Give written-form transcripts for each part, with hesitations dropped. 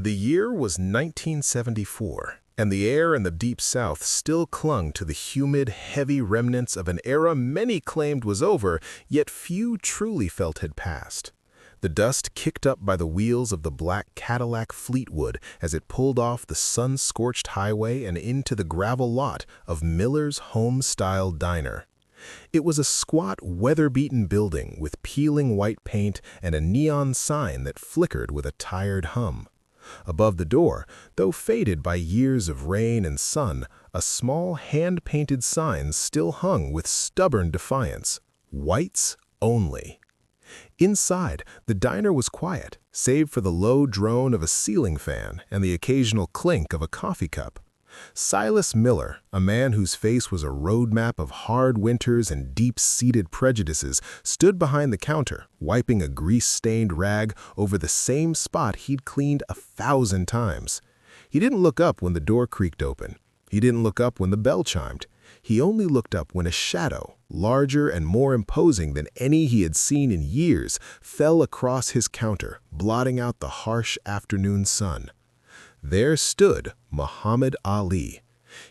The year was 1974, and the air in the Deep South still clung to the humid, heavy remnants of an era many claimed was over, yet few truly felt had passed. The dust kicked up by the wheels of the black Cadillac Fleetwood as it pulled off the sun-scorched highway and into the gravel lot of Miller's Home-Style Diner. It was a squat, weather-beaten building with peeling white paint and a neon sign that flickered with a tired hum. Above the door, though faded by years of rain and sun, a small hand-painted sign still hung with stubborn defiance: "Whites only." Inside, the diner was quiet, save for the low drone of a ceiling fan and the occasional clink of a coffee cup. Silas Miller, a man whose face was a roadmap of hard winters and deep-seated prejudices, stood behind the counter, wiping a grease-stained rag over the same spot he'd cleaned 1,000 times. He didn't look up when the door creaked open. He didn't look up when the bell chimed. He only looked up when a shadow, larger and more imposing than any he had seen in years, fell across his counter, blotting out the harsh afternoon sun. There stood Muhammad Ali.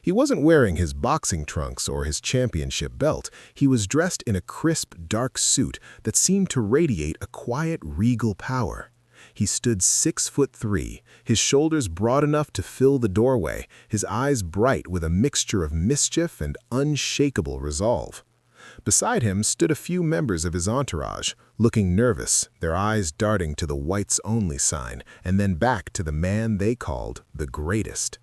He wasn't wearing his boxing trunks or his championship belt. He was dressed in a crisp, dark suit that seemed to radiate a quiet, regal power. He stood 6'3", his shoulders broad enough to fill the doorway, his eyes bright with a mixture of mischief and unshakable resolve. Beside him stood a few members of his entourage, looking nervous, their eyes darting to the whites only sign, and then back to the man they called the greatest.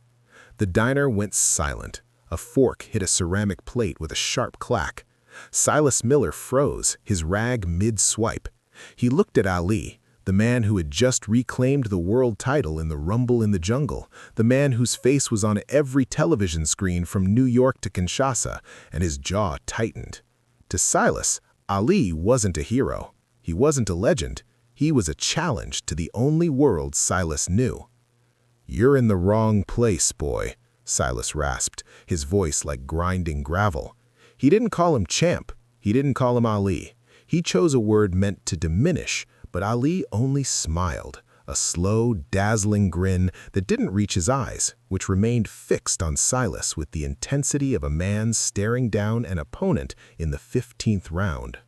The diner went silent. A fork hit a ceramic plate with a sharp clack. Silas Miller froze, his rag mid-swipe. He looked at Ali, the man who had just reclaimed the world title in the Rumble in the Jungle, the man whose face was on every television screen from New York to Kinshasa, and his jaw tightened. To Silas, Ali wasn't a hero. He wasn't a legend. He was a challenge to the only world Silas knew. "You're in the wrong place, boy," Silas rasped, his voice like grinding gravel. He didn't call him champ. He didn't call him Ali. He chose a word meant to diminish, but Ali only smiled, a slow, dazzling grin that didn't reach his eyes, which remained fixed on Silas with the intensity of a man staring down an opponent in the 15th round.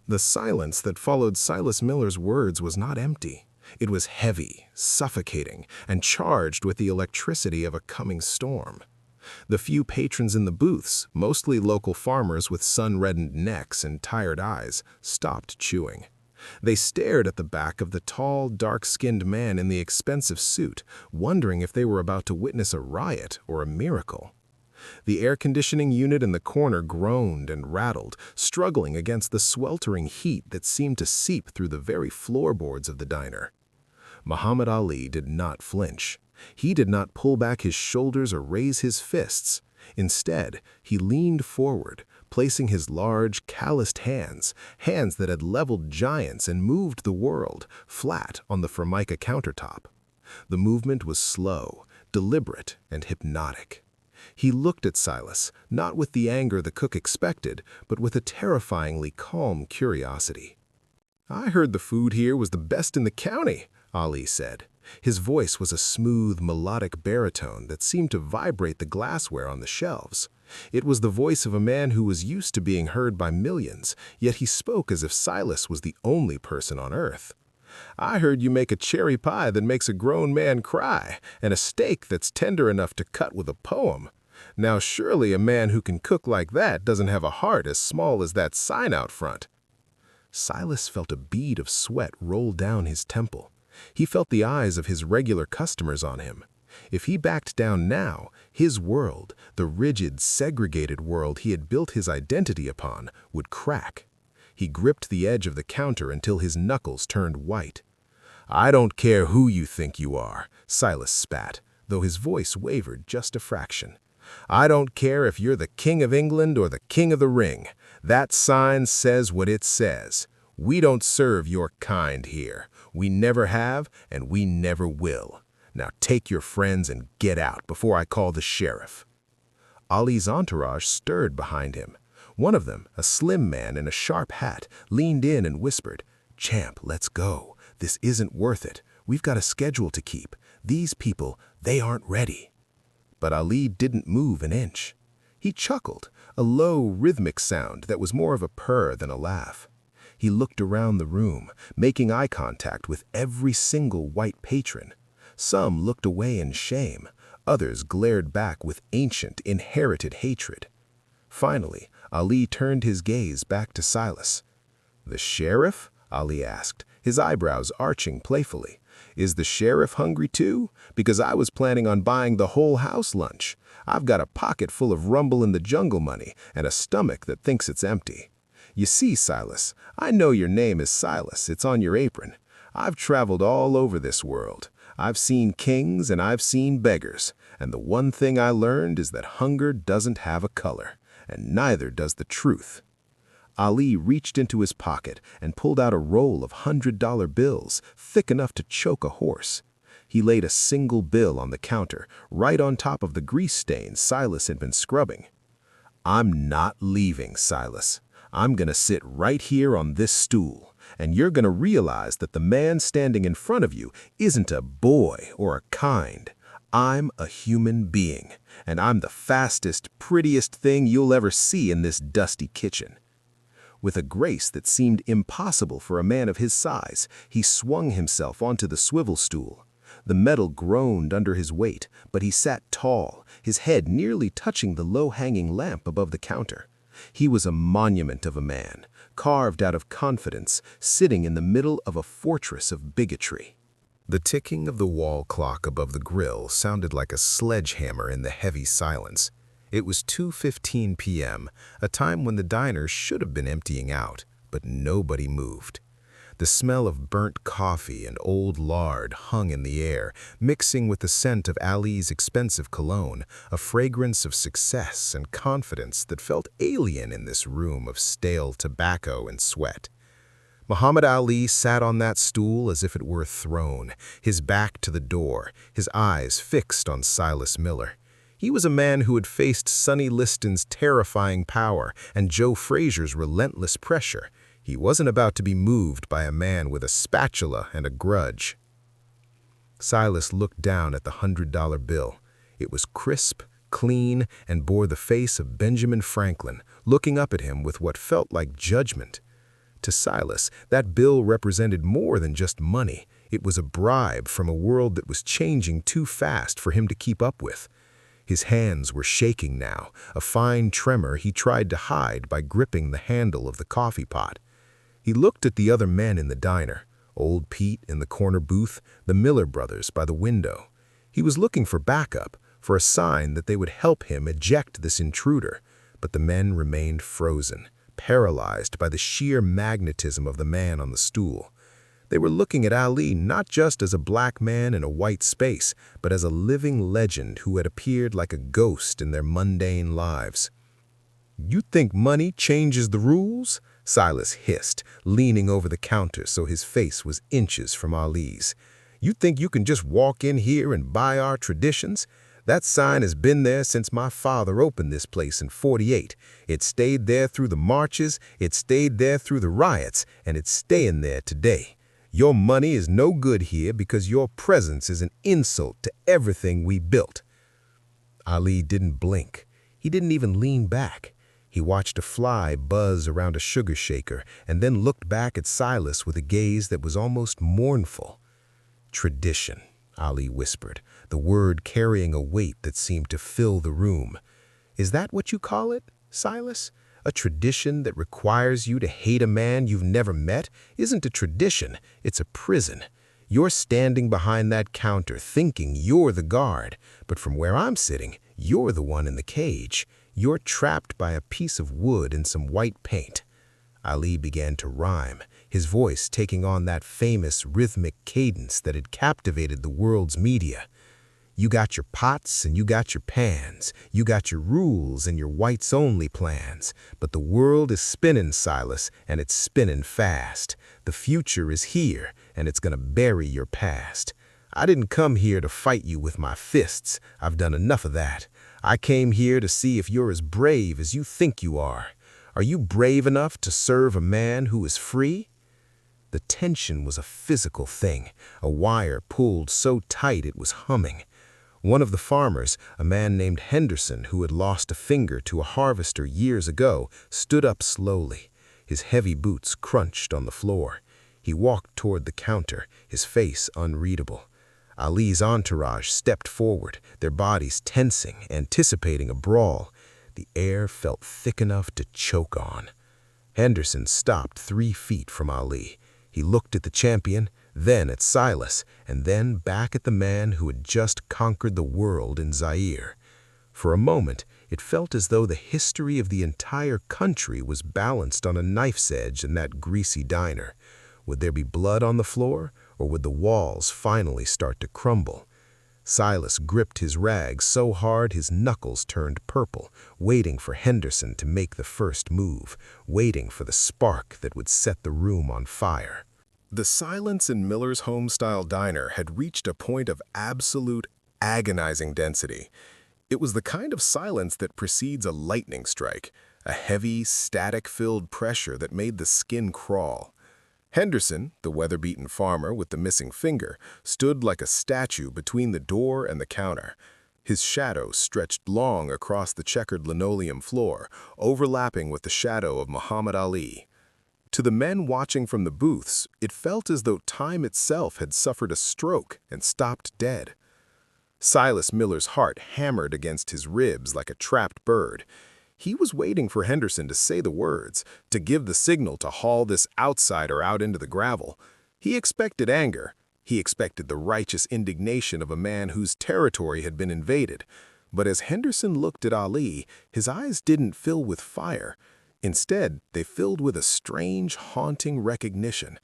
The silence that followed Silas Miller's words was not empty. It was heavy, suffocating, and charged with the electricity of a coming storm. The few patrons in the booths, mostly local farmers with sun-reddened necks and tired eyes, stopped chewing. They stared at the back of the tall, dark-skinned man in the expensive suit, wondering if they were about to witness a riot or a miracle. The air-conditioning unit in the corner groaned and rattled, struggling against the sweltering heat that seemed to seep through the very floorboards of the diner. Muhammad Ali did not flinch. He did not pull back his shoulders or raise his fists. Instead, he leaned forward, placing his large, calloused hands that had leveled giants and moved the world, flat on the Formica countertop. The movement was slow, deliberate, and hypnotic. He looked at Silas, not with the anger the cook expected, but with a terrifyingly calm curiosity. "I heard the food here was the best in the county," Ali said. His voice was a smooth, melodic baritone that seemed to vibrate the glassware on the shelves. It was the voice of a man who was used to being heard by millions, yet he spoke as if Silas was the only person on earth. "I heard you make a cherry pie that makes a grown man cry, and a steak that's tender enough to cut with a poem. Now surely a man who can cook like that doesn't have a heart as small as that sign out front." Silas felt a bead of sweat roll down his temple. He felt the eyes of his regular customers on him. If he backed down now, his world, the rigid, segregated world he had built his identity upon, would crack. He gripped the edge of the counter until his knuckles turned white. "I don't care who you think you are," Silas spat, though his voice wavered just a fraction. "I don't care if you're the King of England or the King of the Ring. That sign says what it says. We don't serve your kind here. We never have, and we never will. Now take your friends and get out before I call the sheriff." Ali's entourage stirred behind him. One of them, a slim man in a sharp hat, leaned in and whispered, "Champ, let's go. This isn't worth it. We've got a schedule to keep. These people, they aren't ready." But Ali didn't move an inch. He chuckled, a low, rhythmic sound that was more of a purr than a laugh. He looked around the room, making eye contact with every single white patron. Some looked away in shame, others glared back with ancient, inherited hatred. Finally, Ali turned his gaze back to Silas. "The sheriff?" Ali asked, his eyebrows arching playfully. "Is the sheriff hungry too? Because I was planning on buying the whole house lunch. I've got a pocket full of Rumble in the Jungle money and a stomach that thinks it's empty. You see, Silas, I know your name is Silas. It's on your apron. I've traveled all over this world. I've seen kings and I've seen beggars. And the one thing I learned is that hunger doesn't have a color, and neither does the truth." Ali reached into his pocket and pulled out a roll of $100 bills, thick enough to choke a horse. He laid a single bill on the counter, right on top of the grease stains Silas had been scrubbing. "I'm not leaving, Silas. I'm gonna sit right here on this stool, and you're gonna realize that the man standing in front of you isn't a boy or a kind. I'm a human being, and I'm the fastest, prettiest thing you'll ever see in this dusty kitchen." With a grace that seemed impossible for a man of his size, he swung himself onto the swivel stool. The metal groaned under his weight, but he sat tall, his head nearly touching the low-hanging lamp above the counter. He was a monument of a man, carved out of confidence, sitting in the middle of a fortress of bigotry. The ticking of the wall clock above the grill sounded like a sledgehammer in the heavy silence. It was 2:15 p.m., a time when the diner should have been emptying out, but nobody moved. The smell of burnt coffee and old lard hung in the air, mixing with the scent of Ali's expensive cologne, a fragrance of success and confidence that felt alien in this room of stale tobacco and sweat. Muhammad Ali sat on that stool as if it were a throne, his back to the door, his eyes fixed on Silas Miller. He was a man who had faced Sonny Liston's terrifying power and Joe Frazier's relentless pressure. He wasn't about to be moved by a man with a spatula and a grudge. Silas looked down at the $100 bill. It was crisp, clean, and bore the face of Benjamin Franklin, looking up at him with what felt like judgment. To Silas, that bill represented more than just money. It was a bribe from a world that was changing too fast for him to keep up with. His hands were shaking now, a fine tremor he tried to hide by gripping the handle of the coffee pot. He looked at the other men in the diner, old Pete in the corner booth, the Miller brothers by the window. He was looking for backup, for a sign that they would help him eject this intruder, but the men remained frozen, paralyzed by the sheer magnetism of the man on the stool. They were looking at Ali not just as a black man in a white space, but as a living legend who had appeared like a ghost in their mundane lives. "You think money changes the rules?" Silas hissed, leaning over the counter so his face was inches from Ali's. "You think you can just walk in here and buy our traditions? That sign has been there since my father opened this place in '48. It stayed there through the marches, it stayed there through the riots, and it's staying there today. Your money is no good here because your presence is an insult to everything we built." Ali didn't blink. He didn't even lean back. He watched a fly buzz around a sugar shaker and then looked back at Silas with a gaze that was almost mournful. "Tradition," Ali whispered, the word carrying a weight that seemed to fill the room. "Is that what you call it, Silas? A tradition that requires you to hate a man you've never met isn't a tradition, it's a prison. You're standing behind that counter thinking you're the guard, but from where I'm sitting, you're the one in the cage. You're trapped by a piece of wood and some white paint." Ali began to rhyme, his voice taking on that famous rhythmic cadence that had captivated the world's media. "You got your pots and you got your pans, you got your rules and your whites-only plans, but the world is spinning, Silas, and it's spinning fast. The future is here, and it's gonna bury your past. I didn't come here to fight you with my fists. I've done enough of that. I came here to see if you're as brave as you think you are. Are you brave enough to serve a man who is free?" The tension was a physical thing, a wire pulled so tight it was humming. One of the farmers, a man named Henderson who had lost a finger to a harvester years ago, stood up slowly. His heavy boots crunched on the floor. He walked toward the counter, his face unreadable. Ali's entourage stepped forward, their bodies tensing, anticipating a brawl. The air felt thick enough to choke on. Henderson stopped 3 feet from Ali. He looked at the champion, then at Silas, and then back at the man who had just conquered the world in Zaire. For a moment, it felt as though the history of the entire country was balanced on a knife's edge in that greasy diner. Would there be blood on the floor, or would the walls finally start to crumble? Silas gripped his rag so hard his knuckles turned purple, waiting for Henderson to make the first move, waiting for the spark that would set the room on fire. The silence in Miller's home-style diner had reached a point of absolute, agonizing density. It was the kind of silence that precedes a lightning strike, a heavy, static-filled pressure that made the skin crawl. Henderson, the weather-beaten farmer with the missing finger, stood like a statue between the door and the counter. His shadow stretched long across the checkered linoleum floor, overlapping with the shadow of Muhammad Ali. To the men watching from the booths, it felt as though time itself had suffered a stroke and stopped dead. Silas Miller's heart hammered against his ribs like a trapped bird. He was waiting for Henderson to say the words, to give the signal to haul this outsider out into the gravel. He expected anger. He expected the righteous indignation of a man whose territory had been invaded. But as Henderson looked at Ali, his eyes didn't fill with fire. Instead, they filled with a strange, haunting recognition.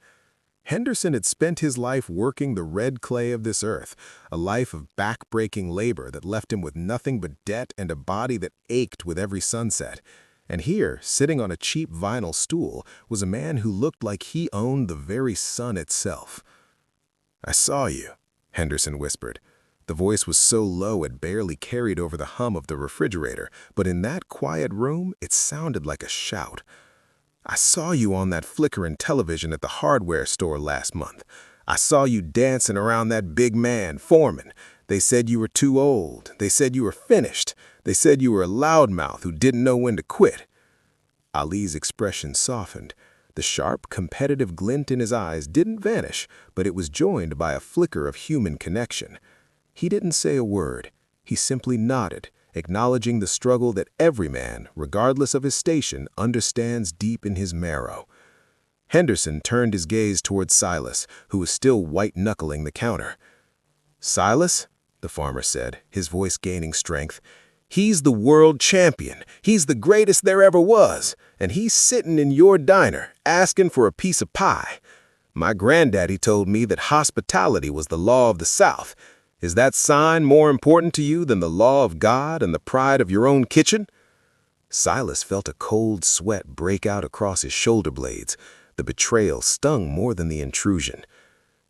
Henderson had spent his life working the red clay of this earth, a life of back-breaking labor that left him with nothing but debt and a body that ached with every sunset. And here, sitting on a cheap vinyl stool, was a man who looked like he owned the very sun itself. "I saw you," Henderson whispered. The voice was so low it barely carried over the hum of the refrigerator, but in that quiet room, it sounded like a shout. "I saw you on that flickering television at the hardware store last month. I saw you dancing around that big man, Foreman. They said you were too old. They said you were finished. They said you were a loudmouth who didn't know when to quit." Ali's expression softened. The sharp, competitive glint in his eyes didn't vanish, but it was joined by a flicker of human connection. He didn't say a word. He simply nodded, acknowledging the struggle that every man, regardless of his station, understands deep in his marrow. Henderson turned his gaze towards Silas, who was still white-knuckling the counter. "Silas," the farmer said, his voice gaining strength, "he's the world champion. He's the greatest there ever was, and he's sitting in your diner, asking for a piece of pie. My granddaddy told me that hospitality was the law of the South. Is that sign more important to you than the law of God and the pride of your own kitchen?" Silas felt a cold sweat break out across his shoulder blades. The betrayal stung more than the intrusion.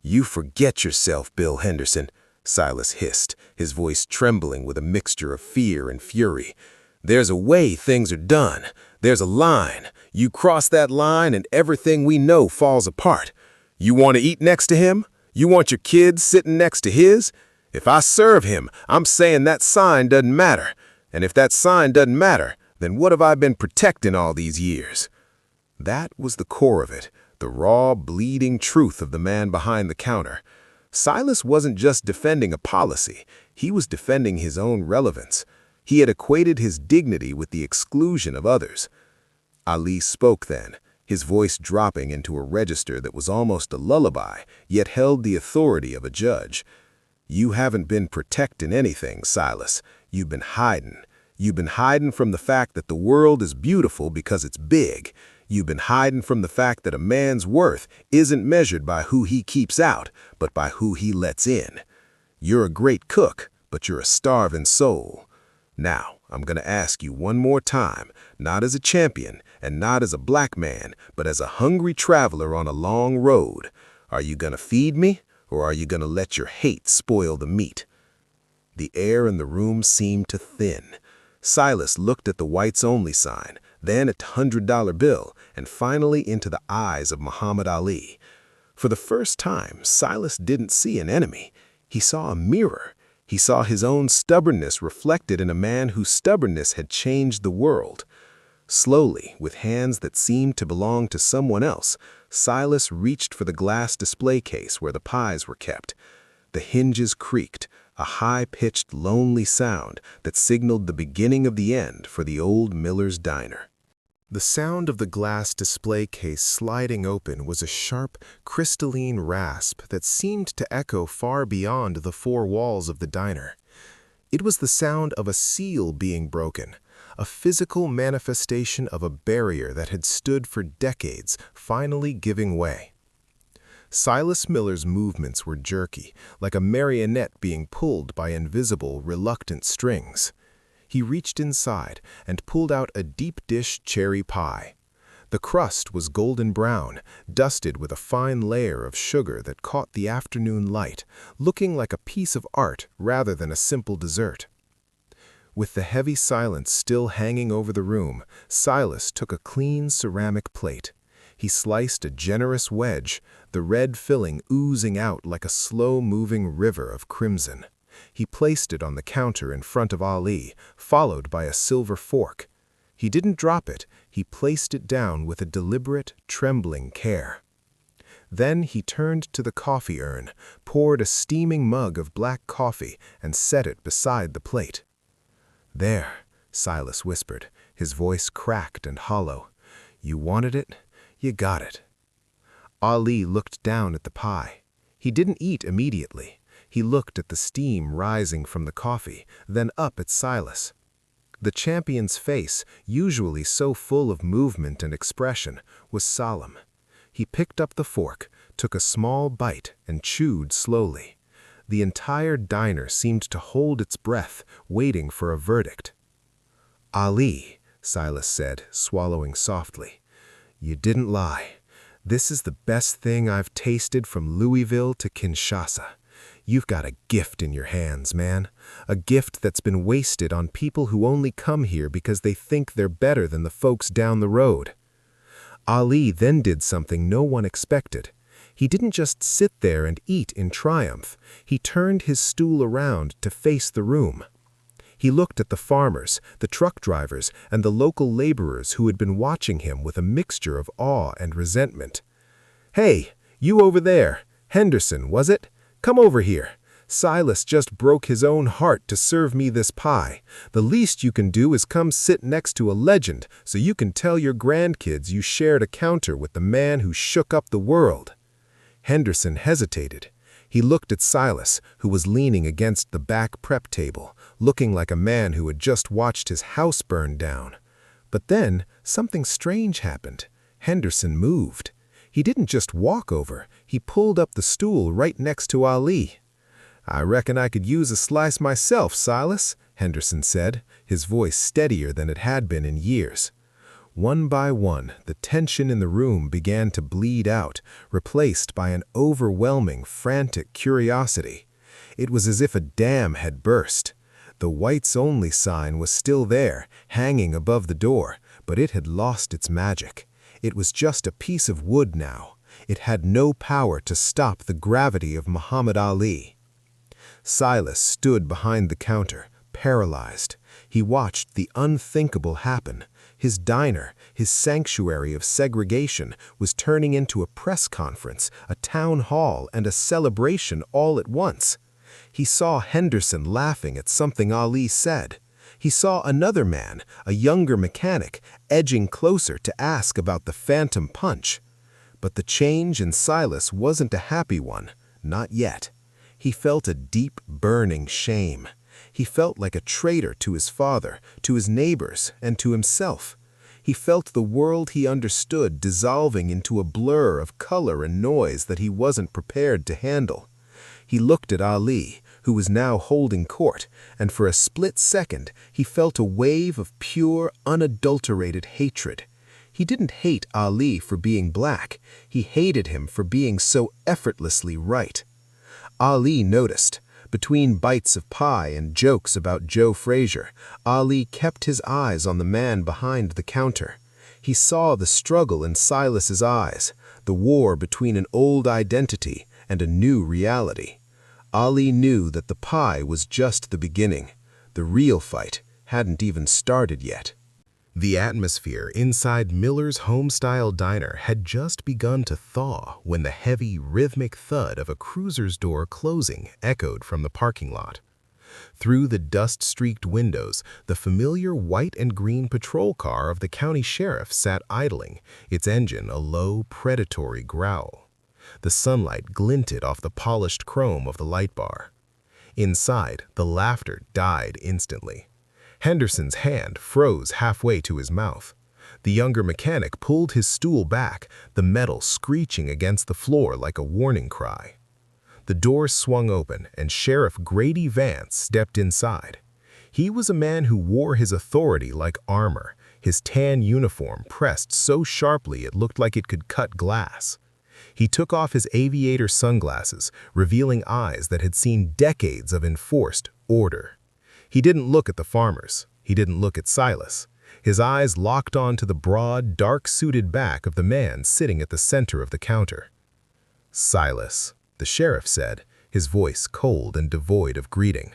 "You forget yourself, Bill Henderson," Silas hissed, his voice trembling with a mixture of fear and fury. "There's a way things are done. There's a line. You cross that line and everything we know falls apart. You want to eat next to him? You want your kids sitting next to his? If I serve him, I'm saying that sign doesn't matter. And if that sign doesn't matter, then what have I been protecting all these years?" That was the core of it, the raw, bleeding truth of the man behind the counter. Silas wasn't just defending a policy, he was defending his own relevance. He had equated his dignity with the exclusion of others. Ali spoke then, his voice dropping into a register that was almost a lullaby, yet held the authority of a judge. "You haven't been protecting anything, Silas. You've been hiding. You've been hiding from the fact that the world is beautiful because it's big. You've been hiding from the fact that a man's worth isn't measured by who he keeps out, but by who he lets in. You're a great cook, but you're a starving soul. Now, I'm going to ask you one more time, not as a champion and not as a black man, but as a hungry traveler on a long road. Are you going to feed me, or are you going to let your hate spoil the meat?" The air in the room seemed to thin. Silas looked at the whites-only sign, then at the $100 bill, and finally into the eyes of Muhammad Ali. For the first time, Silas didn't see an enemy. He saw a mirror. He saw his own stubbornness reflected in a man whose stubbornness had changed the world. Slowly, with hands that seemed to belong to someone else, Silas reached for the glass display case where the pies were kept. The hinges creaked, a high-pitched, lonely sound that signaled the beginning of the end for the old miller's diner. The sound of the glass display case sliding open was a sharp, crystalline rasp that seemed to echo far beyond the four walls of the diner. It was the sound of a seal being broken, a physical manifestation of a barrier that had stood for decades, finally giving way. Silas Miller's movements were jerky, like a marionette being pulled by invisible, reluctant strings. He reached inside and pulled out a deep-dish cherry pie. The crust was golden brown, dusted with a fine layer of sugar that caught the afternoon light, looking like a piece of art rather than a simple dessert. With the heavy silence still hanging over the room, Silas took a clean ceramic plate. He sliced a generous wedge, the red filling oozing out like a slow-moving river of crimson. He placed it on the counter in front of Ali, followed by a silver fork. He didn't drop it, he placed it down with a deliberate, trembling care. Then he turned to the coffee urn, poured a steaming mug of black coffee, and set it beside the plate. "There," Silas whispered, his voice cracked and hollow. "You wanted it, you got it." Ali looked down at the pie. He didn't eat immediately. He looked at the steam rising from the coffee, then up at Silas. The champion's face, usually so full of movement and expression, was solemn. He picked up the fork, took a small bite, and chewed slowly. The entire diner seemed to hold its breath, waiting for a verdict. "Ali," Silas said, swallowing softly, "you didn't lie. This is the best thing I've tasted from Louisville to Kinshasa. You've got a gift in your hands, man. A gift that's been wasted on people who only come here because they think they're better than the folks down the road." Ali then did something no one expected. He didn't just sit there and eat in triumph. He turned his stool around to face the room. He looked at the farmers, the truck drivers, and the local laborers who had been watching him with a mixture of awe and resentment. "Hey, you over there, Henderson, was it? Come over here. Silas just broke his own heart to serve me this pie. The least you can do is come sit next to a legend so you can tell your grandkids you shared a counter with the man who shook up the world." Henderson hesitated. He looked at Silas, who was leaning against the back prep table, looking like a man who had just watched his house burn down. But then something strange happened. Henderson moved. He didn't just walk over, he pulled up the stool right next to Ali. "I reckon I could use a slice myself, Silas," Henderson said, his voice steadier than it had been in years. One by one, the tension in the room began to bleed out, replaced by an overwhelming, frantic curiosity. It was as if a dam had burst. The whites-only sign was still there, hanging above the door, but it had lost its magic. It was just a piece of wood now. It had no power to stop the gravity of Muhammad Ali. Silas stood behind the counter, paralyzed. He watched the unthinkable happen. His diner, his sanctuary of segregation, was turning into a press conference, a town hall, and a celebration all at once. He saw Henderson laughing at something Ali said. He saw another man, a younger mechanic, edging closer to ask about the phantom punch. But the change in Silas wasn't a happy one, not yet. He felt a deep, burning shame. He felt like a traitor to his father, to his neighbors, and to himself. He felt the world he understood dissolving into a blur of color and noise that he wasn't prepared to handle. He looked at Ali, who was now holding court, and for a split second he felt a wave of pure, unadulterated hatred. He didn't hate Ali for being black. He hated him for being so effortlessly right. Ali noticed. Between bites of pie and jokes about Joe Frazier, Ali kept his eyes on the man behind the counter. He saw the struggle in Silas's eyes, the war between an old identity and a new reality. Ali knew that the pie was just the beginning. The real fight hadn't even started yet. The atmosphere inside Miller's home-style diner had just begun to thaw when the heavy, rhythmic thud of a cruiser's door closing echoed from the parking lot. Through the dust-streaked windows, the familiar white and green patrol car of the county sheriff sat idling, its engine a low, predatory growl. The sunlight glinted off the polished chrome of the light bar. Inside, the laughter died instantly. Henderson's hand froze halfway to his mouth. The younger mechanic pulled his stool back, the metal screeching against the floor like a warning cry. The door swung open, and Sheriff Grady Vance stepped inside. He was a man who wore his authority like armor, his tan uniform pressed so sharply it looked like it could cut glass. He took off his aviator sunglasses, revealing eyes that had seen decades of enforced order. He didn't look at the farmers. He didn't look at Silas. His eyes locked onto the broad, dark-suited back of the man sitting at the center of the counter. "Silas," the sheriff said, his voice cold and devoid of greeting.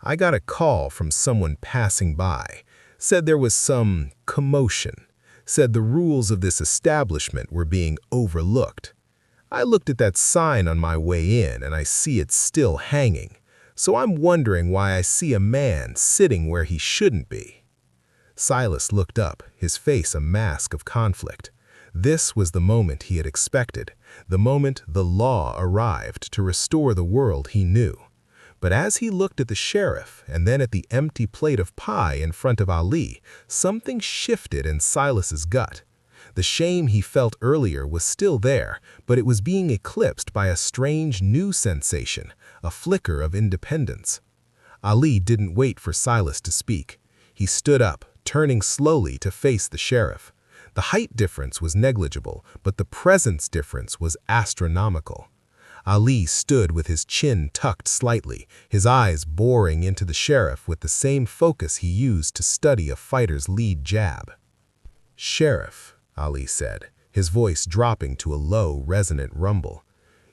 "I got a call from someone passing by. Said there was some commotion. Said the rules of this establishment were being overlooked. I looked at that sign on my way in, and I see it's still hanging. So I'm wondering why I see a man sitting where he shouldn't be." Silas looked up, his face a mask of conflict. This was the moment he had expected, the moment the law arrived to restore the world he knew. But as he looked at the sheriff and then at the empty plate of pie in front of Ali, something shifted in Silas's gut. The shame he felt earlier was still there, but it was being eclipsed by a strange new sensation, a flicker of independence. Ali didn't wait for Silas to speak. He stood up, turning slowly to face the sheriff. The height difference was negligible, but the presence difference was astronomical. Ali stood with his chin tucked slightly, his eyes boring into the sheriff with the same focus he used to study a fighter's lead jab. "Sheriff," Ali said, his voice dropping to a low, resonant rumble,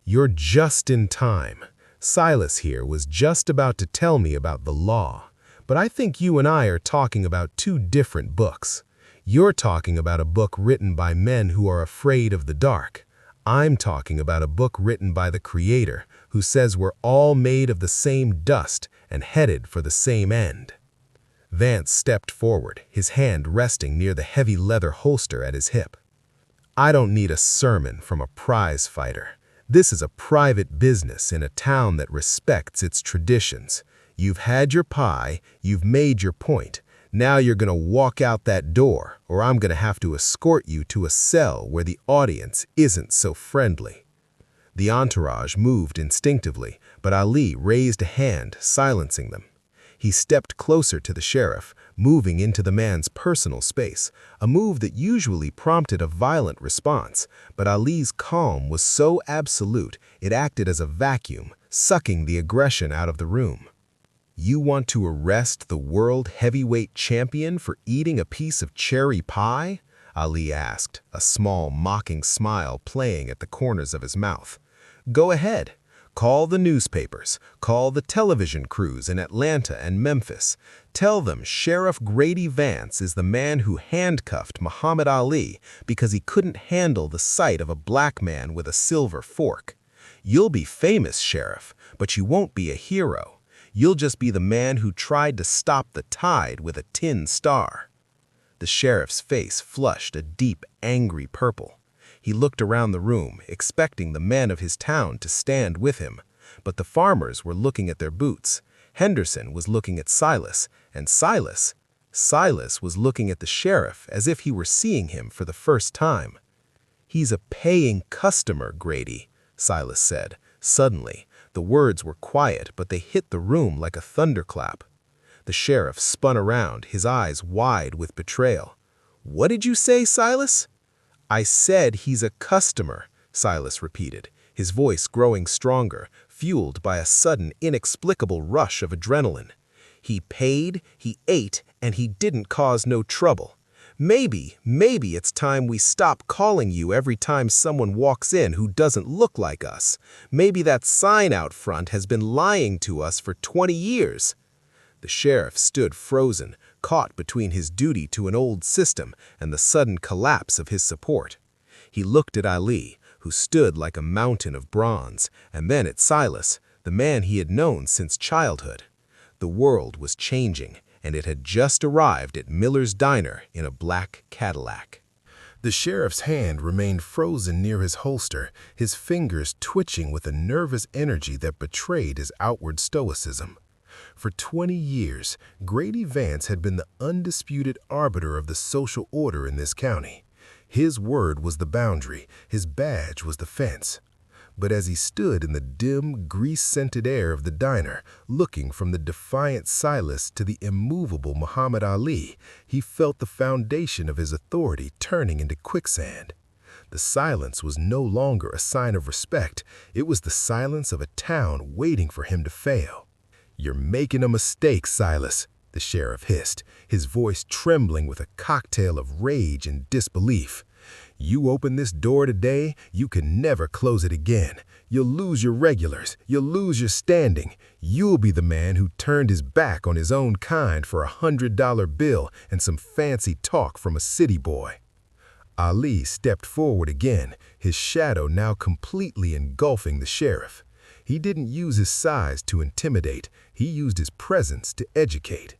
"you're just in time. Silas here was just about to tell me about the law, but I think you and I are talking about two different books. You're talking about a book written by men who are afraid of the dark. I'm talking about a book written by the Creator, who says we're all made of the same dust and headed for the same end." Vance stepped forward, his hand resting near the heavy leather holster at his hip. "I don't need a sermon from a prize fighter. This is a private business in a town that respects its traditions. You've had your pie, you've made your point. Now you're going to walk out that door, or I'm going to have to escort you to a cell where the audience isn't so friendly." The entourage moved instinctively, but Ali raised a hand, silencing them. He stepped closer to the sheriff, moving into the man's personal space, a move that usually prompted a violent response, but Ali's calm was so absolute it acted as a vacuum, sucking the aggression out of the room. "You want to arrest the world heavyweight champion for eating a piece of cherry pie?" Ali asked, a small, mocking smile playing at the corners of his mouth. "Go ahead. Call the newspapers, call the television crews in Atlanta and Memphis. Tell them Sheriff Grady Vance is the man who handcuffed Muhammad Ali because he couldn't handle the sight of a black man with a silver fork. You'll be famous, Sheriff, but you won't be a hero. You'll just be the man who tried to stop the tide with a tin star." The sheriff's face flushed a deep, angry purple. He looked around the room, expecting the men of his town to stand with him, but the farmers were looking at their boots. Henderson was looking at Silas, and Silas was looking at the sheriff as if he were seeing him for the first time. "He's a paying customer, Grady," Silas said. Suddenly, the words were quiet, but they hit the room like a thunderclap. The sheriff spun around, his eyes wide with betrayal. "What did you say, Silas?" "I said he's a customer," Silas repeated, his voice growing stronger, fueled by a sudden, inexplicable rush of adrenaline. "He paid, he ate, and he didn't cause no trouble. Maybe it's time we stop calling you every time someone walks in who doesn't look like us. Maybe that sign out front has been lying to us for 20 years." The sheriff stood frozen, caught between his duty to an old system and the sudden collapse of his support. He looked at Ali, who stood like a mountain of bronze, and then at Silas, the man he had known since childhood. The world was changing, and it had just arrived at Miller's Diner in a black Cadillac. The sheriff's hand remained frozen near his holster, his fingers twitching with a nervous energy that betrayed his outward stoicism. For 20 years, Grady Vance had been the undisputed arbiter of the social order in this county. His word was the boundary, his badge was the fence. But as he stood in the dim, grease-scented air of the diner, looking from the defiant Silas to the immovable Muhammad Ali, he felt the foundation of his authority turning into quicksand. The silence was no longer a sign of respect. It was the silence of a town waiting for him to fail. "You're making a mistake, Silas," the sheriff hissed, his voice trembling with a cocktail of rage and disbelief. "You open this door today, you can never close it again. You'll lose your regulars, you'll lose your standing. You'll be the man who turned his back on his own kind for $100 bill and some fancy talk from a city boy." Ali stepped forward again, his shadow now completely engulfing the sheriff. He didn't use his size to intimidate, he used his presence to educate.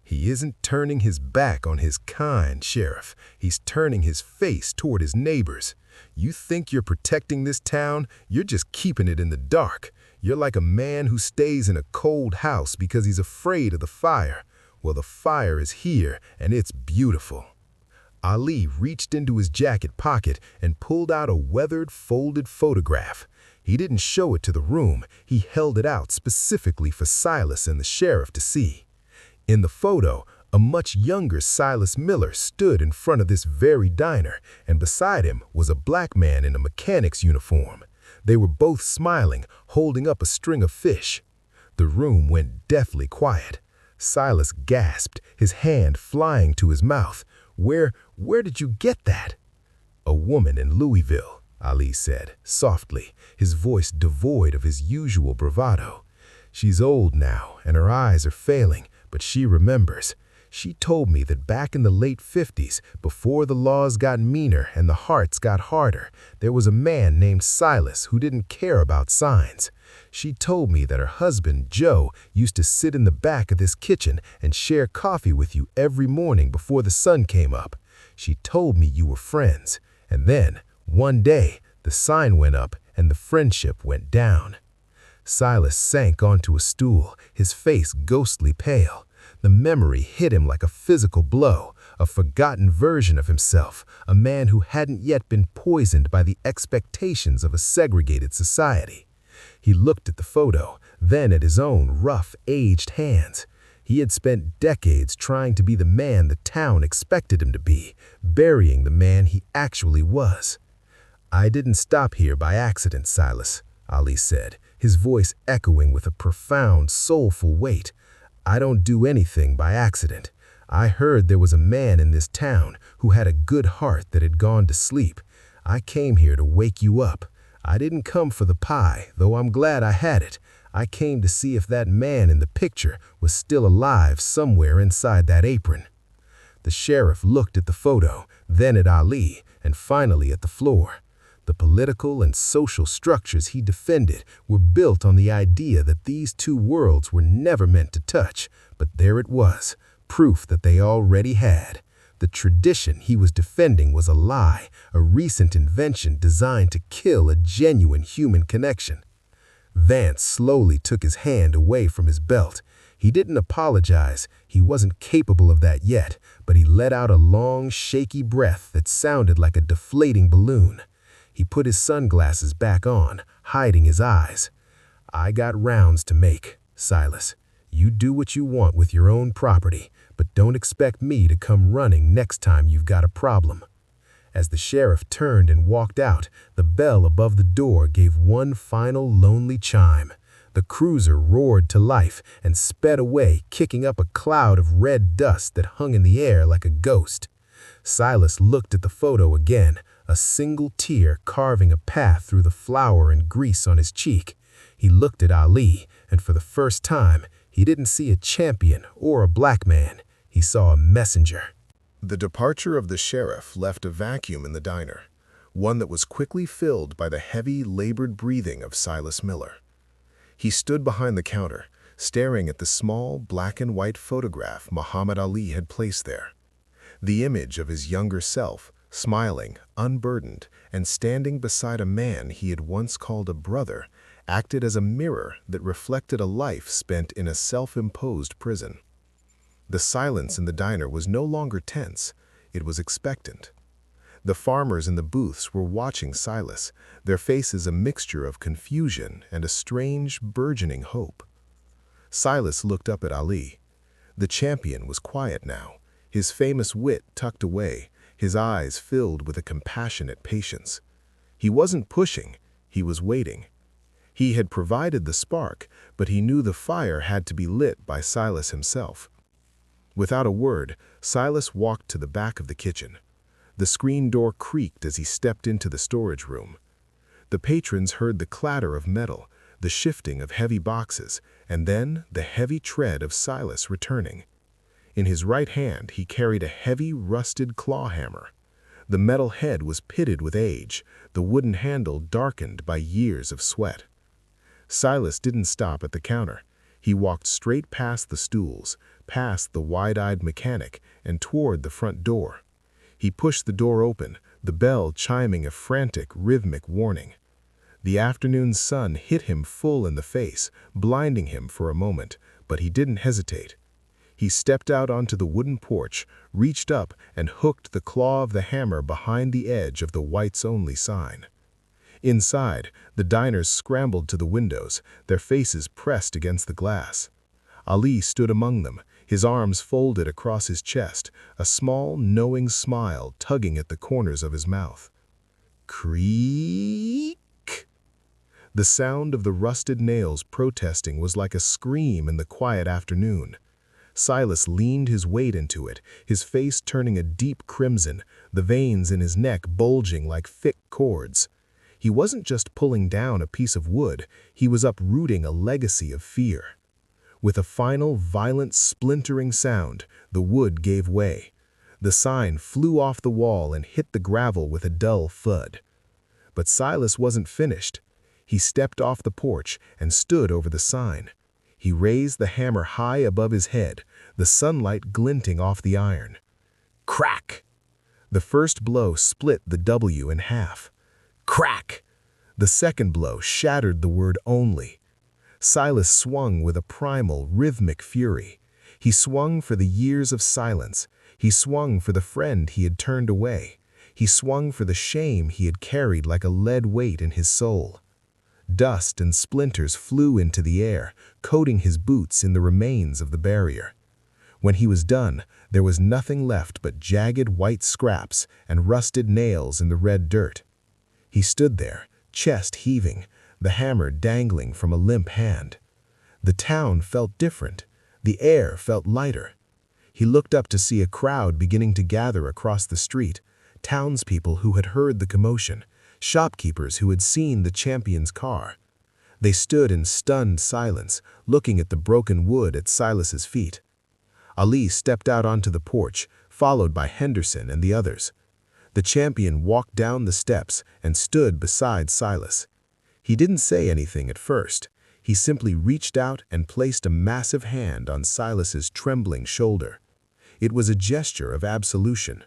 "He isn't turning his back on his kind, Sheriff. He's turning his face toward his neighbors. You think you're protecting this town? You're just keeping it in the dark. You're like a man who stays in a cold house because he's afraid of the fire. Well, the fire is here, and it's beautiful." Ali reached into his jacket pocket and pulled out a weathered, folded photograph. He didn't show it to the room. He held it out specifically for Silas and the sheriff to see. In the photo, a much younger Silas Miller stood in front of this very diner, and beside him was a black man in a mechanic's uniform. They were both smiling, holding up a string of fish. The room went deathly quiet. Silas gasped, his hand flying to his mouth. Where did you get that?" "A woman in Louisville," Ali said, softly, his voice devoid of his usual bravado. "She's old now, and her eyes are failing, but she remembers. She told me that back in the late 50s, before the laws got meaner and the hearts got harder, there was a man named Silas who didn't care about signs. She told me that her husband, Joe, used to sit in the back of this kitchen and share coffee with you every morning before the sun came up. She told me you were friends. And then, one day, the sign went up and the friendship went down." Silas sank onto a stool, his face ghostly pale. The memory hit him like a physical blow, a forgotten version of himself, a man who hadn't yet been poisoned by the expectations of a segregated society. He looked at the photo, then at his own rough, aged hands. He had spent decades trying to be the man the town expected him to be, burying the man he actually was. "I didn't stop here by accident, Silas," Ali said, his voice echoing with a profound, soulful weight. "I don't do anything by accident. I heard there was a man in this town who had a good heart that had gone to sleep. I came here to wake you up. I didn't come for the pie, though I'm glad I had it. I came to see if that man in the picture was still alive somewhere inside that apron." The sheriff looked at the photo, then at Ali, and finally at the floor. The political and social structures he defended were built on the idea that these two worlds were never meant to touch, but there it was, proof that they already had. The tradition he was defending was a lie, a recent invention designed to kill a genuine human connection. Vance slowly took his hand away from his belt. He didn't apologize, he wasn't capable of that yet, but he let out a long, shaky breath that sounded like a deflating balloon. He put his sunglasses back on, hiding his eyes. "I got rounds to make, Silas. You do what you want with your own property, but don't expect me to come running next time you've got a problem." As the sheriff turned and walked out, the bell above the door gave one final lonely chime. The cruiser roared to life and sped away, kicking up a cloud of red dust that hung in the air like a ghost. Silas looked at the photo again, a single tear carving a path through the flour and grease on his cheek. He looked at Ali, and for the first time, he didn't see a champion or a black man. He saw a messenger. The departure of the sheriff left a vacuum in the diner, one that was quickly filled by the heavy, labored breathing of Silas Miller. He stood behind the counter, staring at the small, black and white photograph Muhammad Ali had placed there. The image of his younger self, smiling, unburdened, and standing beside a man he had once called a brother, acted as a mirror that reflected a life spent in a self-imposed prison. The silence in the diner was no longer tense, it was expectant. The farmers in the booths were watching Silas, their faces a mixture of confusion and a strange, burgeoning hope. Silas looked up at Ali. The champion was quiet now, his famous wit tucked away, his eyes filled with a compassionate patience. He wasn't pushing, he was waiting. He had provided the spark, but he knew the fire had to be lit by Silas himself. Without a word, Silas walked to the back of the kitchen. The screen door creaked as he stepped into the storage room. The patrons heard the clatter of metal, the shifting of heavy boxes, and then the heavy tread of Silas returning. In his right hand, he carried a heavy, rusted claw hammer. The metal head was pitted with age, the wooden handle darkened by years of sweat. Silas didn't stop at the counter. He walked straight past the stools, past the wide-eyed mechanic, and toward the front door. He pushed the door open, the bell chiming a frantic, rhythmic warning. The afternoon sun hit him full in the face, blinding him for a moment, but he didn't hesitate. He stepped out onto the wooden porch, reached up, and hooked the claw of the hammer behind the edge of the whites-only sign. Inside, the diners scrambled to the windows, their faces pressed against the glass. Ali stood among them, his arms folded across his chest, a small, knowing smile tugging at the corners of his mouth. Creak! The sound of the rusted nails protesting was like a scream in the quiet afternoon. Silas leaned his weight into it, his face turning a deep crimson, the veins in his neck bulging like thick cords. He wasn't just pulling down a piece of wood, he was uprooting a legacy of fear. With a final, violent, splintering sound, the wood gave way. The sign flew off the wall and hit the gravel with a dull thud. But Silas wasn't finished. He stepped off the porch and stood over the sign. He raised the hammer high above his head, the sunlight glinting off the iron. Crack! The first blow split the W in half. Crack! The second blow shattered the word only. Silas swung with a primal, rhythmic fury. He swung for the years of silence. He swung for the friend he had turned away. He swung for the shame he had carried like a lead weight in his soul. Dust and splinters flew into the air, coating his boots in the remains of the barrier. When he was done, there was nothing left but jagged white scraps and rusted nails in the red dirt. He stood there, chest heaving, the hammer dangling from a limp hand. The town felt different. The air felt lighter. He looked up to see a crowd beginning to gather across the street, townspeople who had heard the commotion, shopkeepers who had seen the champion's car. They stood in stunned silence, looking at the broken wood at Silas's feet. Ali stepped out onto the porch, followed by Henderson and the others. The champion walked down the steps and stood beside Silas. He didn't say anything at first. He simply reached out and placed a massive hand on Silas's trembling shoulder. It was a gesture of absolution.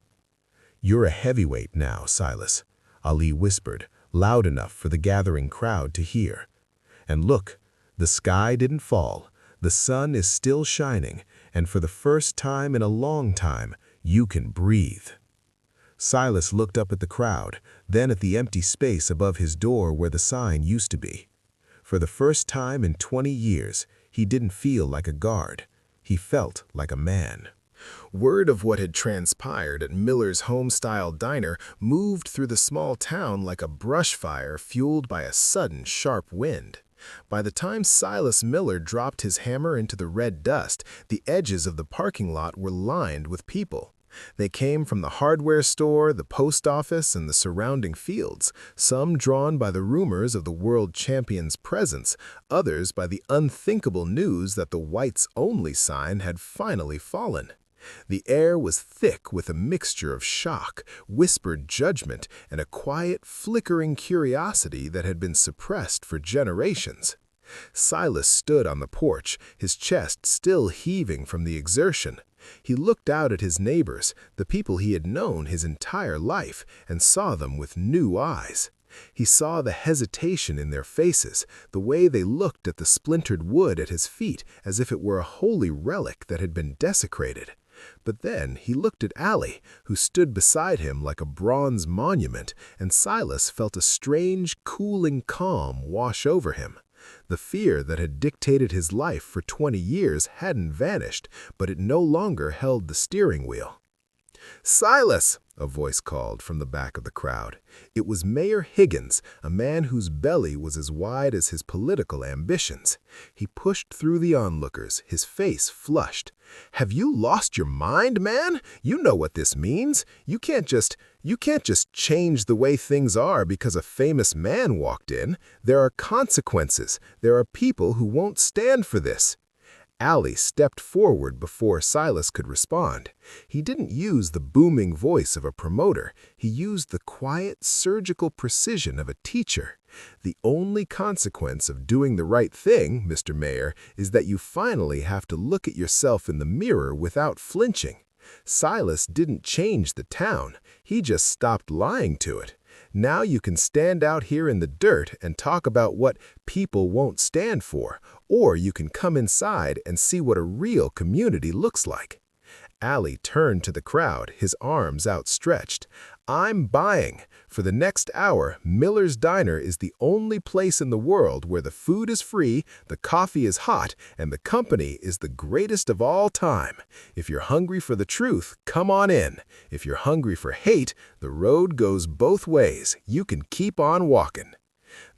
"You're a heavyweight now, Silas," Ali whispered, loud enough for the gathering crowd to hear. "And look, the sky didn't fall, the sun is still shining, and for the first time in a long time, you can breathe." Silas looked up at the crowd, then at the empty space above his door where the sign used to be. For the first time in 20 years, he didn't feel like a guard. He felt like a man. Word of what had transpired at Miller's home-style diner moved through the small town like a brush fire fueled by a sudden, sharp wind. By the time Silas Miller dropped his hammer into the red dust, the edges of the parking lot were lined with people. They came from the hardware store, the post office, and the surrounding fields, some drawn by the rumors of the world champion's presence, others by the unthinkable news that the whites-only sign had finally fallen. The air was thick with a mixture of shock, whispered judgment, and a quiet, flickering curiosity that had been suppressed for generations. Silas stood on the porch, his chest still heaving from the exertion. He looked out at his neighbors, the people he had known his entire life, and saw them with new eyes. He saw the hesitation in their faces, the way they looked at the splintered wood at his feet as if it were a holy relic that had been desecrated. But then he looked at Allie, who stood beside him like a bronze monument, and Silas felt a strange, cooling calm wash over him. The fear that had dictated his life for 20 years hadn't vanished, but it no longer held the steering wheel. "Silas!" a voice called from the back of the crowd. It was Mayor Higgins, a man whose belly was as wide as his political ambitions. He pushed through the onlookers, his face flushed. "Have you lost your mind, man? You know what this means. You can't just change the way things are because a famous man walked in. There are consequences. There are people who won't stand for this." Allie stepped forward before Silas could respond. He didn't use the booming voice of a promoter. He used the quiet, surgical precision of a teacher. "The only consequence of doing the right thing, Mr. Mayor, is that you finally have to look at yourself in the mirror without flinching." Silas didn't change the town. He just stopped lying to it. Now you can stand out here in the dirt and talk about what people won't stand for, or you can come inside and see what a real community looks like. Allie turned to the crowd, his arms outstretched. "I'm buying. For the next hour, Miller's Diner is the only place in the world where the food is free, the coffee is hot, and the company is the greatest of all time. If you're hungry for the truth, come on in. If you're hungry for hate, the road goes both ways. You can keep on walking."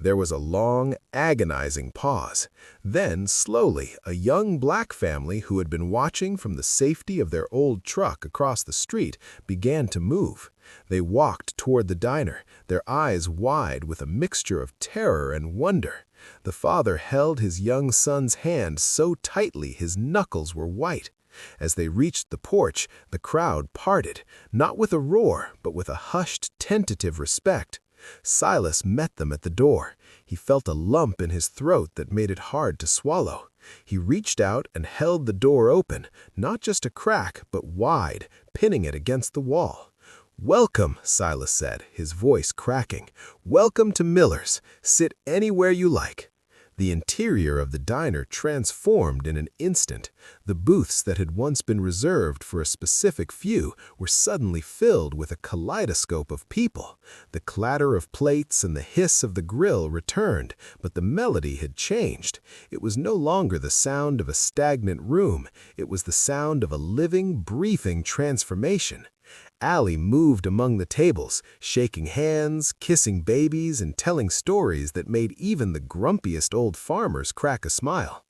There was a long, agonizing pause. Then, slowly, a young black family who had been watching from the safety of their old truck across the street began to move. They walked toward the diner, their eyes wide with a mixture of terror and wonder. The father held his young son's hand so tightly his knuckles were white. As they reached the porch, the crowd parted, not with a roar, but with a hushed, tentative respect. Silas met them at the door. He felt a lump in his throat that made it hard to swallow. He reached out and held the door open, not just a crack, but wide, pinning it against the wall. "Welcome," Silas said, his voice cracking. "Welcome to Miller's. Sit anywhere you like." The interior of the diner transformed in an instant. The booths that had once been reserved for a specific few were suddenly filled with a kaleidoscope of people. The clatter of plates and the hiss of the grill returned, but the melody had changed. It was no longer the sound of a stagnant room. It was the sound of a living, breathing transformation. Allie moved among the tables, shaking hands, kissing babies, and telling stories that made even the grumpiest old farmers crack a smile.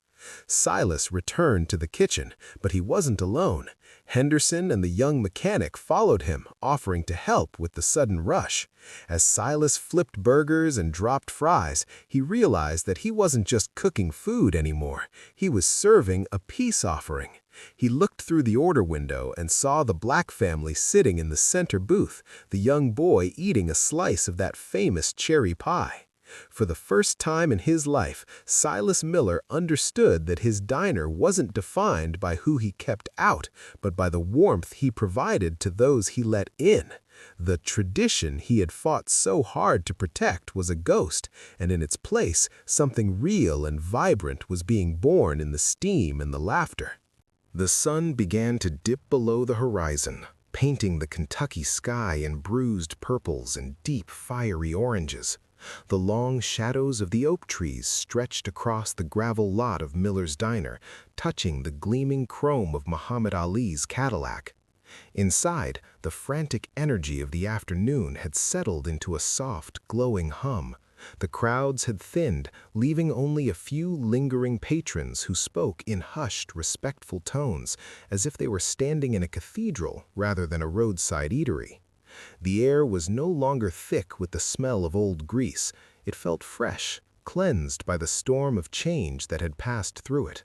Silas returned to the kitchen, but he wasn't alone. Henderson and the young mechanic followed him, offering to help with the sudden rush. As Silas flipped burgers and dropped fries, he realized that he wasn't just cooking food anymore. He was serving a peace offering. He looked through the order window and saw the black family sitting in the center booth, the young boy eating a slice of that famous cherry pie. For the first time in his life, Silas Miller understood that his diner wasn't defined by who he kept out, but by the warmth he provided to those he let in. The tradition he had fought so hard to protect was a ghost, and in its place, something real and vibrant was being born in the steam and the laughter. The sun began to dip below the horizon, painting the Kentucky sky in bruised purples and deep, fiery oranges. The long shadows of the oak trees stretched across the gravel lot of Miller's Diner, touching the gleaming chrome of Muhammad Ali's Cadillac. Inside, the frantic energy of the afternoon had settled into a soft, glowing hum. The crowds had thinned, leaving only a few lingering patrons who spoke in hushed, respectful tones, as if they were standing in a cathedral rather than a roadside eatery. The air was no longer thick with the smell of old grease. It felt fresh, cleansed by the storm of change that had passed through it.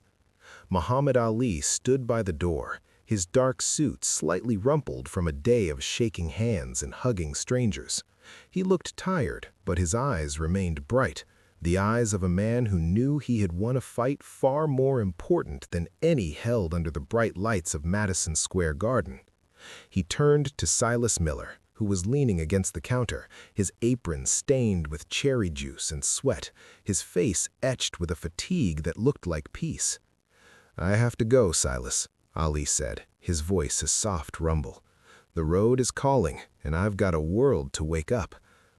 Muhammad Ali stood by the door, his dark suit slightly rumpled from a day of shaking hands and hugging strangers. He looked tired, but his eyes remained bright, the eyes of a man who knew he had won a fight far more important than any held under the bright lights of Madison Square Garden. He turned to Silas Miller, who was leaning against the counter, his apron stained with cherry juice and sweat, his face etched with a fatigue that looked like peace. "I have to go, Silas," Ali said, his voice a soft rumble. "The road is calling, and I've got a world to wake up.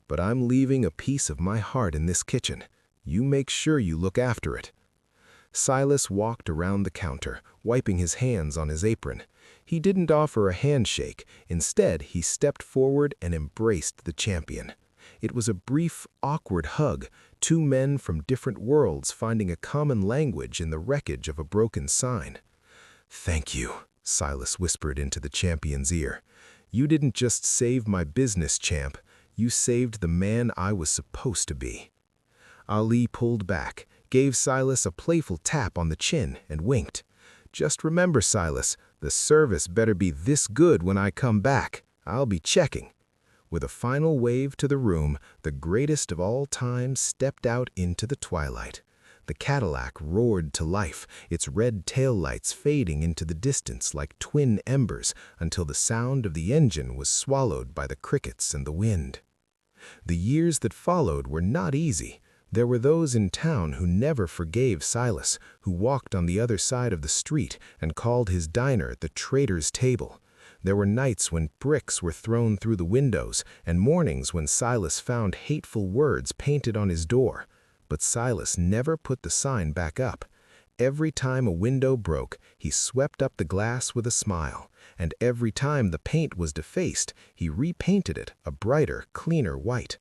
But I'm leaving a piece of my heart in this kitchen. You make sure you look after it." Silas walked around the counter, wiping his hands on his apron. He didn't offer a handshake. Instead, he stepped forward and embraced the champion. It was a brief, awkward hug, two men from different worlds finding a common language in the wreckage of a broken sign. "Thank you," Silas whispered into the champion's ear. "You didn't just save my business, champ. You saved the man I was supposed to be." Ali pulled back, gave Silas a playful tap on the chin, and winked. "Just remember, Silas, the service better be this good when I come back. I'll be checking." With a final wave to the room, the greatest of all time stepped out into the twilight. The Cadillac roared to life, its red taillights fading into the distance like twin embers until the sound of the engine was swallowed by the crickets and the wind. The years that followed were not easy. There were those in town who never forgave Silas, who walked on the other side of the street and called his diner the traitor's table. There were nights when bricks were thrown through the windows and mornings when Silas found hateful words painted on his door. But Silas never put the sign back up. Every time a window broke, he swept up the glass with a smile, and every time the paint was defaced, he repainted it a brighter, cleaner white.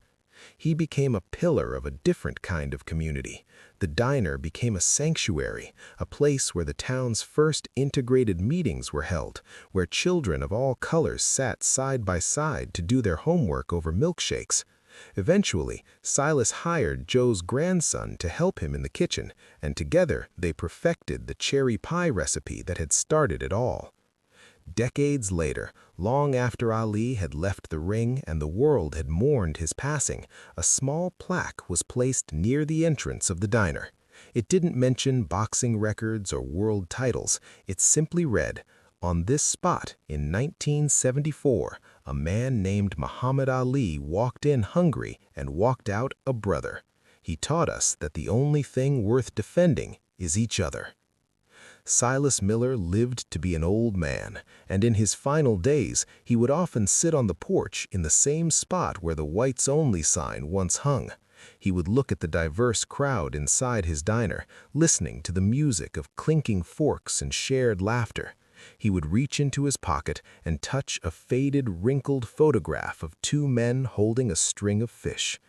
He became a pillar of a different kind of community. The diner became a sanctuary, a place where the town's first integrated meetings were held, where children of all colors sat side by side to do their homework over milkshakes. Eventually, Silas hired Joe's grandson to help him in the kitchen, and together they perfected the cherry pie recipe that had started it all. Decades later, long after Ali had left the ring and the world had mourned his passing, a small plaque was placed near the entrance of the diner. It didn't mention boxing records or world titles. It simply read, "On this spot in 1974, a man named Muhammad Ali walked in hungry and walked out a brother. He taught us that the only thing worth defending is each other." Silas Miller lived to be an old man, and in his final days, he would often sit on the porch in the same spot where the whites only sign once hung. He would look at the diverse crowd inside his diner, listening to the music of clinking forks and shared laughter. He would reach into his pocket and touch a faded, wrinkled photograph of two men holding a string of fish.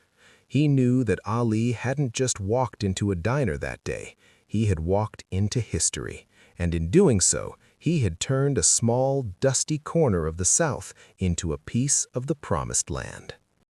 He knew that Ali hadn't just walked into a diner that day. He had walked into history, and in doing so, he had turned a small, dusty corner of the South into a piece of the Promised Land.